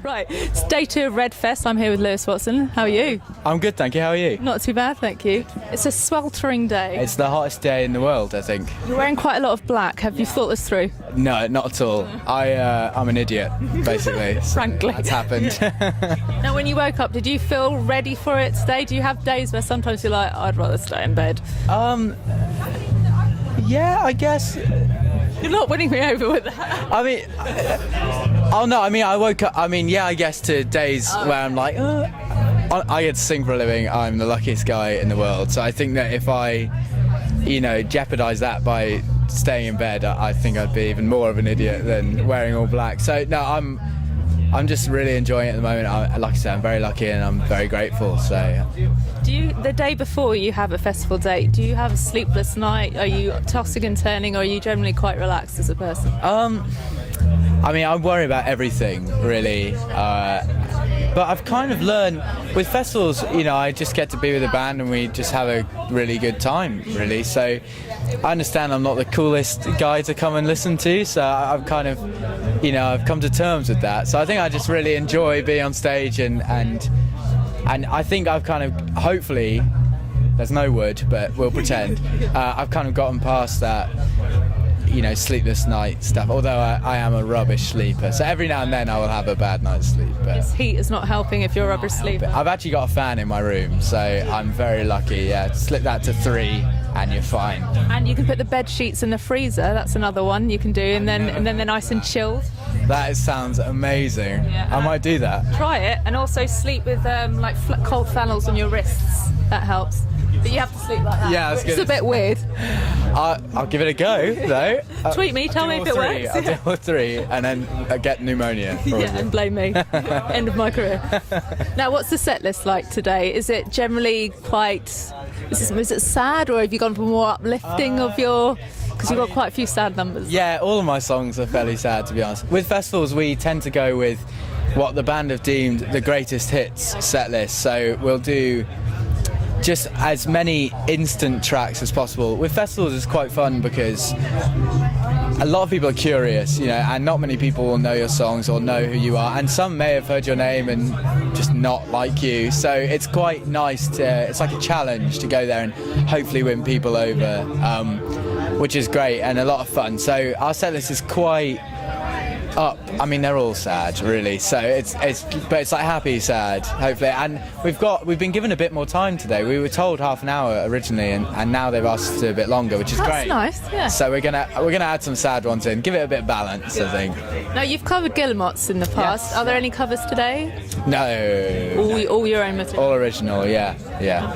Right, it's day 2 of Redfest. I'm here with Lewis Watson. How are you? I'm good, thank you. How are you? Not too bad, thank you. It's a sweltering day. It's the hottest day in the world, I think. You're wearing quite a lot of black. Have you thought this through? No, not at all. I'm an idiot, basically. Frankly. That's happened. Now, when you woke up, did you feel ready for it today? Do you have days where sometimes you're like, I'd rather stay in bed? Yeah, I guess. You're not winning me over with that. I mean, I woke up. I guess to days where I'm like, I get to sing for a living. I'm the luckiest guy in the world. So I think that if I, jeopardize that by staying in bed, I think I'd be even more of an idiot than wearing all black. So no, I'm just really enjoying it at the moment. Like I said, I'm very lucky and I'm very grateful. So. The day before you have a festival date, do you have a sleepless night? Are you tossing and turning, or are you generally quite relaxed as a person? I worry about everything, really. But I've kind of learned with festivals, I just get to be with a band and we just have a really good time, really. So I understand I'm not the coolest guy to come and listen to, so I've kind of, I've come to terms with that. So I think I just really enjoy being on stage and I think I've kind of, hopefully, there's no wood, but we'll pretend, I've kind of gotten past that, sleepless night stuff, although I am a rubbish sleeper. So every now and then I will have a bad night's sleep. But this heat is not helping if you're a rubbish sleeper. I've actually got a fan in my room, so I'm very lucky. Yeah, slip that to 3 and you're fine. And you can put the bed sheets in the freezer. That's another one you can do, and then they're nice and chilled. That sounds amazing. Yeah. I might do that. Try it, and also sleep with cold flannels on your wrists. That helps. But you have to sleep like that. Yeah, that's good. It's a bit weird. I'll give it a go, though. Tweet me, tell me if it works. I'll do all 3 and then get pneumonia. Probably. Yeah, and blame me. End of my career. Now, what's the set list like today? Is it generally quite... Is it sad, or have you gone for more uplifting of your... Because you've got quite a few sad numbers. Yeah, all of my songs are fairly sad, to be honest. With festivals, we tend to go with what the band have deemed the greatest hits set list. So we'll do just as many instant tracks as possible. With festivals, it's quite fun because a lot of people are curious, and not many people will know your songs or know who you are, and some may have heard your name and just not like you. So it's quite nice it's like a challenge to go there and hopefully win people over, which is great and a lot of fun. So our set list is quite up. They're all sad, really. So it's like happy sad, hopefully. And we've been given a bit more time today. We were told half an hour originally, and now they've asked us to do a bit longer, which is great. That's nice. Yeah. So we're gonna add some sad ones in, give it a bit of balance. I think. Now, you've covered Guillemots in the past. Yes. Are there any covers today? No. All your own material. All original. Yeah.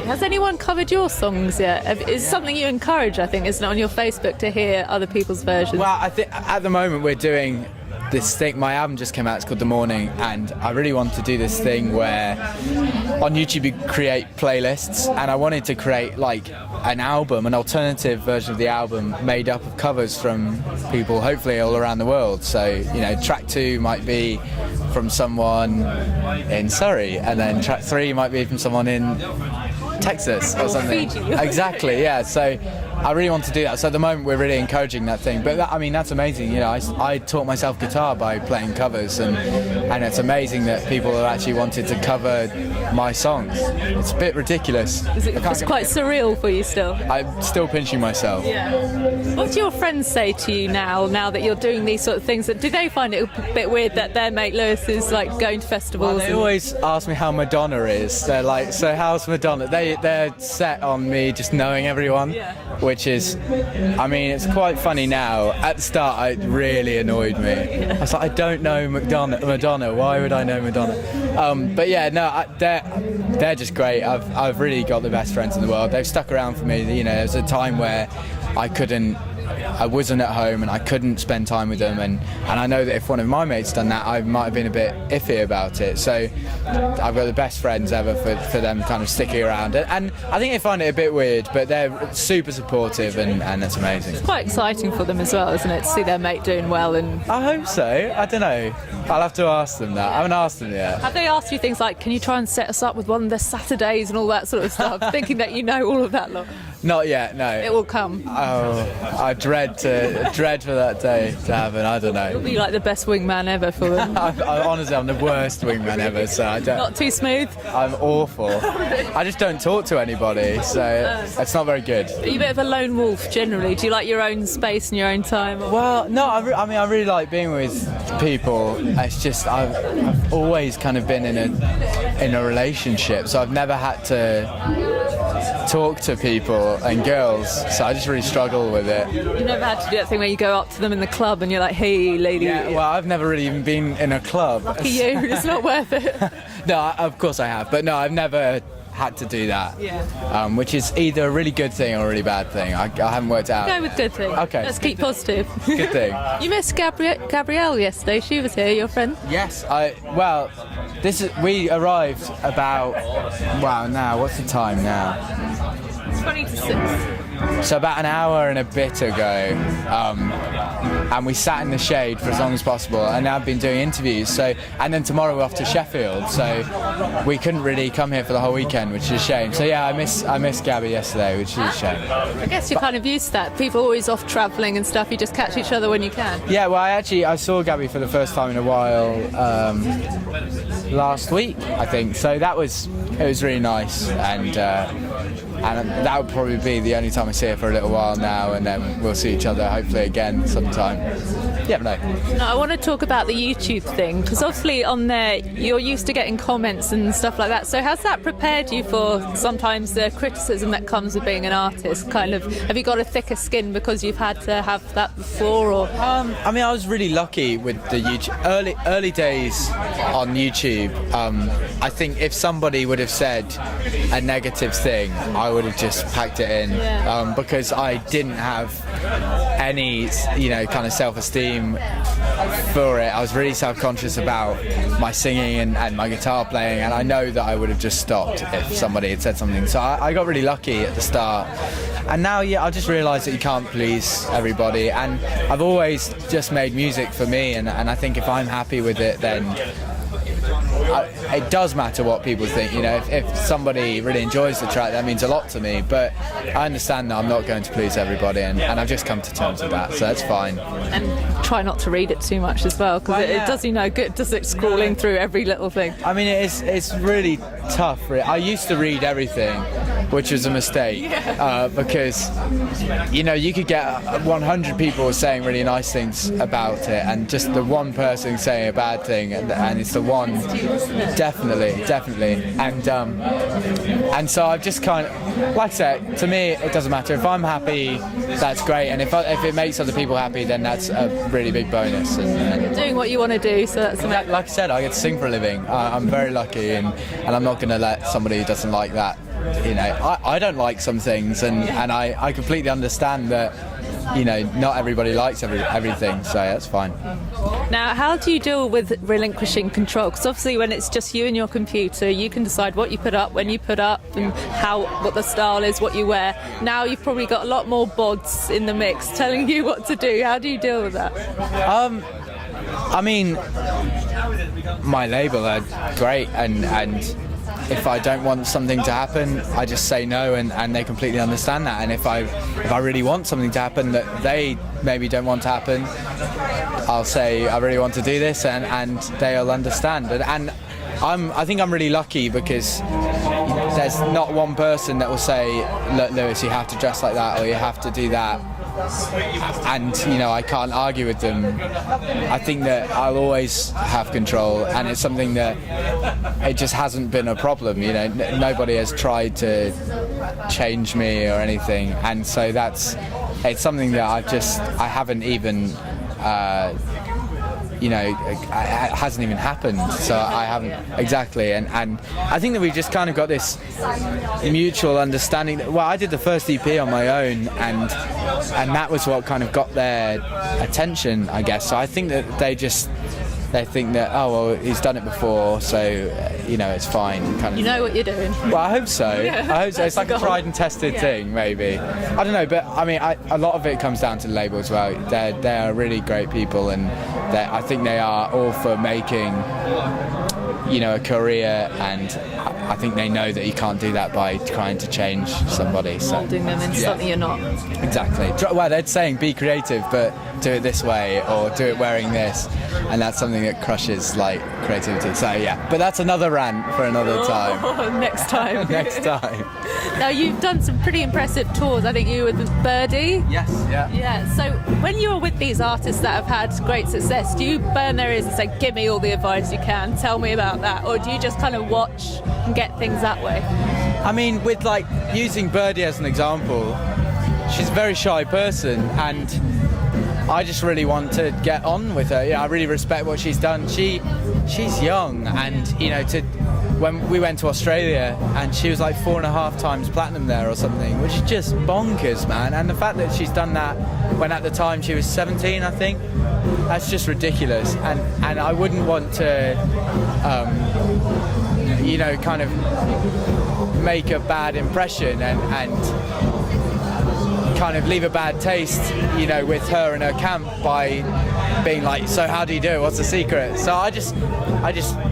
Has anyone covered your songs yet? It's something you encourage, I think, isn't it, on your Facebook, to hear other people's versions? Well, I think at the moment we're doing this thing. My album just came out, it's called The Morning, and I really want to do this thing where on YouTube you create playlists, and I wanted to create like an alternative version of the album made up of covers from people hopefully all around the world. So track 2 might be from someone in Surrey, and then track 3 might be from someone in Texas or something. Fiji. Exactly, yeah. So I really want to do that. So at the moment we're really encouraging that thing. But that's amazing. I taught myself guitar by playing covers, and it's amazing that people have actually wanted to cover my songs. It's a bit ridiculous. It's quite surreal for you still? I'm still pinching myself. Yeah. What do your friends say to you now that you're doing these sort of things? Do they find it a bit weird that their mate Lewis is like going to festivals? Well, they always ask me how Madonna is. They're like, so how's Madonna? They're set on me just knowing everyone. Yeah. Which is, it's quite funny now. At the start, it really annoyed me. I was like, I don't know Madonna. Why would I know Madonna? But yeah, no, they're just great. I've really got the best friends in the world. They've stuck around for me. There was a time where I wasn't at home and I couldn't spend time with them, and I know that if one of my mates done that, I might have been a bit iffy about it. So I've got the best friends ever for them kind of sticking around, and I think they find it a bit weird, but they're super supportive, and it's amazing. It's quite exciting for them as well, isn't it, to see their mate doing well? And I hope so. I don't know. I'll have to ask them that. I haven't asked them yet. Have they asked you things like, can you try and set us up with one of the Saturdays and all that sort of stuff, thinking that you know all of that lot? Not yet, no. It will come. Oh, I dread for that day to happen. I don't You'll know. be like the best wingman ever for them. Honestly, I'm the worst wingman ever, so I don't. Not too smooth. I'm awful. I just don't talk to anybody, so it's not very good. Are you a bit of a lone wolf generally? Do you like your own space and your own time? Or- Well, no, I mean, I really like being with people. It's just I've always kind of been in a relationship, so I've never had to talk to people and girls, so I just really struggle with it. You never had to do that thing where you go up to them in the club and you're like, hey, lady. Yeah, well, I've never really even been in a club. Lucky you, it's not worth it. No, of course I have, but no, I've never had to do that. Yeah. Which is either a really good thing or a really bad thing. I haven't worked out. Go with good thing. Okay. Let's keep positive. Good thing. You missed Gabrielle yesterday. She was here, your friend. Yes, we arrived about, now, what's the time now? 20 to 6. So about an hour and a bit ago, and we sat in the shade for as long as possible, and now I've been doing interviews, and then tomorrow we're off to Sheffield, so we couldn't really come here for the whole weekend, which is a shame. So yeah, I miss Gabby yesterday, which is a shame. I guess you're kind of used to that. People are always off travelling and stuff, you just catch each other when you can. Yeah, well, I saw Gabby for the first time in a while last week, I think, so it was really nice, and that would probably be the only time I see her for a little while now, and then we'll see each other hopefully again sometime. Yeah, but no. No, I want to talk about the YouTube thing, because obviously on there you're used to getting comments and stuff like that, so has that prepared you for sometimes the criticism that comes with being an artist? Kind of, have you got a thicker skin because you've had to have that before, or? I mean, I was really lucky with the YouTube early days on YouTube. I think if somebody would have said a negative thing, I would have just packed it in, because I didn't have any, kind of self-esteem for it. I was really self-conscious about my singing and my guitar playing, and I know that I would have just stopped if somebody had said something. So I got really lucky at the start, and now I just realised that you can't please everybody, and I've always just made music for me, and I think if I'm happy with it, then it does matter what people think. If somebody really enjoys the track, that means a lot to me, but I understand that I'm not going to please everybody, and I've just come to terms with that, so that's fine. And try not to read it too much as well, because it does you no good, does it, scrolling through every little thing? I mean, it's really tough. I used to read everything, which was a mistake, because you could get 100 people saying really nice things about it, and just the one person saying a bad thing, and it's the one. Definitely, and so I've just kind of, like I said, to me it doesn't matter. If I'm happy, that's great, and if it makes other people happy, then that's a really big bonus. And you're doing what you want to do, so that's amazing. Like I said, I get to sing for a living. I'm very lucky, and I'm not going to let somebody who doesn't like that. I don't like some things, and I completely understand that. Not everybody likes everything, so that's fine. Now, how do you deal with relinquishing control? Because obviously when it's just you and your computer, you can decide what you put up, when you put up, and what the style is, what you wear. Now you've probably got a lot more bods in the mix telling you what to do. How do you deal with that? I mean, my label are great, and if I don't want something to happen, I just say no, and they completely understand that. And if I really want something to happen that they maybe don't want to happen, I'll say I really want to do this, and they'll understand. And I think I'm really lucky, because there's not one person that will say, look, Lewis, you have to dress like that, or you have to do that. And I can't argue with them. I think that I'll always have control, and it's something that it just hasn't been a problem. Nobody has tried to change me or anything, and so it's something that I haven't even it hasn't even happened, so I haven't exactly, and I think that we've just kind of got this mutual understanding that, well, I did the first EP on my own, and that was what kind of got their attention, I guess. So I think that they think that, oh well, he's done it before, so it's fine. Kind of. You know what you're doing. Well, I hope so. Yeah, I hope so. It's like a tried and tested thing, maybe. I don't know, but I mean, a lot of it comes down to the label as well. They are really great people, and I think they are all for making, a career, and I think they know that you can't do that by trying to change somebody. So Molding them into something you're not. exactly. Well, they're saying be creative, but do it this way or do it wearing this, and that's something that crushes like creativity. So yeah, but that's another rant for another time. Oh, next time. Next time. Now you've done some pretty impressive tours. I think you were with Birdie. Yes. Yeah. Yeah. So when you're with these artists that have had great success, do you burn their ears and say, "Give me all the advice you can. Tell me about that," or do you just kind of watch and get things that way? I mean, with like using Birdie as an example, she's a very shy person, and I just really want to get on with her. Yeah, I really respect what she's done. She's young, and you know, when we went to Australia, and she was like 4.5 times platinum there or something, which is just bonkers, man. And the fact that she's done that when at the time she was 17, I think, that's just ridiculous. And I wouldn't want to, you know, kind of make a bad impression and kind of leave a bad taste, you know, with her and her camp by being like, so how do you do it? What's the secret? So I just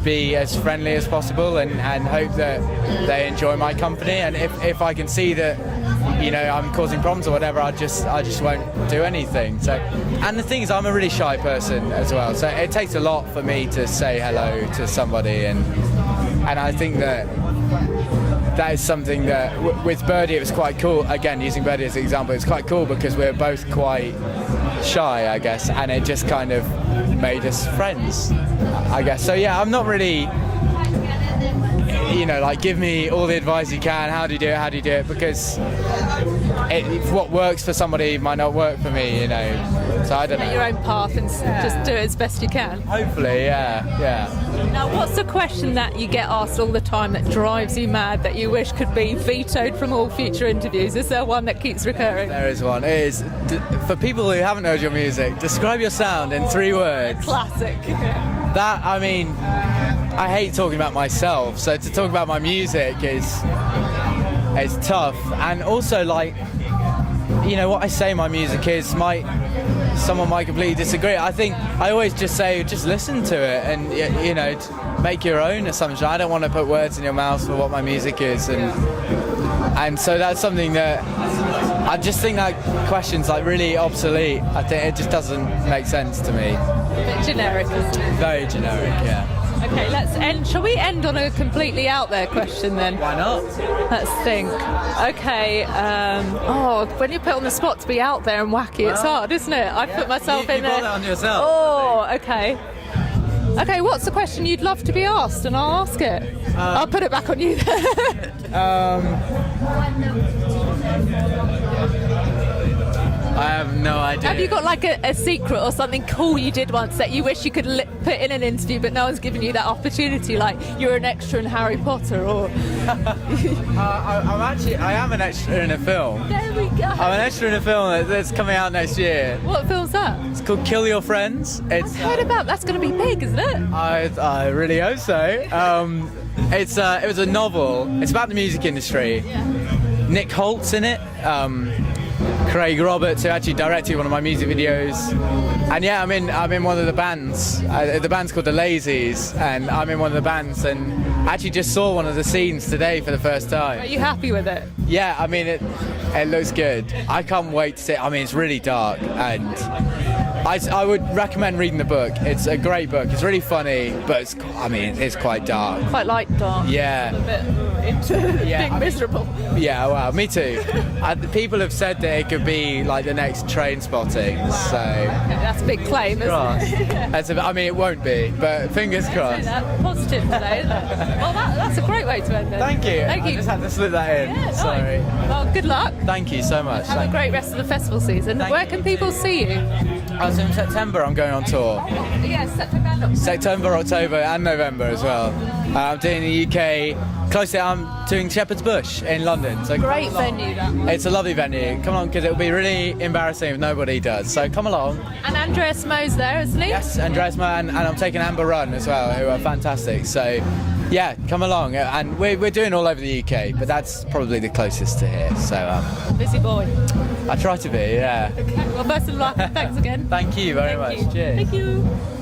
be as friendly as possible and hope that they enjoy my company. And if I can see that, you know, I'm causing problems or whatever, I just won't do anything. So, and the thing is, I'm a really shy person as well. So it takes a lot for me to say hello to somebody, and I think that is something that with Birdie it was quite cool. Again, using Birdie as an example, it's quite cool because we're both quite shy, I guess, and it just kind of made us friends, I guess. So yeah, I'm not really, you know, like give me all the advice you can, how do you do it, because what works for somebody might not work for me, you know, so I don't know. Take your own path and just do it as best you can. Hopefully, yeah. Now, what's the question that you get asked all the time that drives you mad, that you wish could be vetoed from all future interviews? Is there one that keeps recurring? There is one. It is, for people who haven't heard your music, describe your sound in 3 words. Classic. That, I mean, I hate talking about myself, so to talk about my music is tough. And also, like, you know, what I say my music is, someone might completely disagree. I think I always just say, just listen to it and, you know, make your own assumption. I don't want to put words in your mouth for what my music is, and so that's something that I just think that question's like really obsolete. I think it just doesn't make sense to me. A bit generic, isn't it? Very generic, yeah. Okay, let's end. Shall we end on a completely out there question then? Why not? Let's think. Okay. When you're put on the spot to be out there and wacky, it's hard, isn't it? I put myself in there. You there. brought it on yourself. Oh, okay. Okay, what's the question you'd love to be asked, and I'll ask it. I'll put it back on you then. I have no idea. Have you got like a secret or something cool you did once that you wish you could put in an interview, but no one's given you that opportunity? Like you're an extra in Harry Potter, or I am an extra in a film. there we go. I'm an extra in a film that's coming out next year. What film's that? It's called Kill Your Friends. I've heard about. That's going to be big, isn't it? I really hope so. It was a novel. It's about the music industry. Yeah. Nick Holt's in it. Craig Roberts, who actually directed one of my music videos, and yeah, I'm in one of the bands. The band's called the Lazies, and I'm in one of the bands. And I actually just saw one of the scenes today for the first time. Are you happy with it? Yeah, I mean it looks good. I can't wait to see it. I mean, it's really dark, and I would recommend reading the book. It's a great book. It's really funny, but it's quite dark. Quite light dark. Yeah. A bit into being miserable. Yeah, well, me too. People have said that it could be like the next Train Spotting, so That's a big claim, isn't it? I mean, it won't be, but fingers crossed. That's positive today, isn't it? Well, that's a great way to end it. Thank you. Thank you. I just had to slip that in. Yeah, Sorry. nice. Well, good luck. Thank you so much. Have a great rest of the festival season. Thank Where you. can people see you? So in September I'm going on tour. Yes, September and October. September, October and November as well. I'm doing the UK, closely I'm doing Shepherd's Bush in London. So Great venue, that. It's a lovely venue. Come along, because it'll be really embarrassing if nobody does. So come along. And Andreas Mo's there, isn't he? Yes, Andreas Mann, and I'm taking Amber Run as well, who are fantastic. So yeah, come along. And we're doing all over the UK, but that's probably the closest to here. So Busy boy. I try to be, yeah. Okay, well, best of luck. Thanks again. Thank you very much. Thank you. Cheers. Thank you.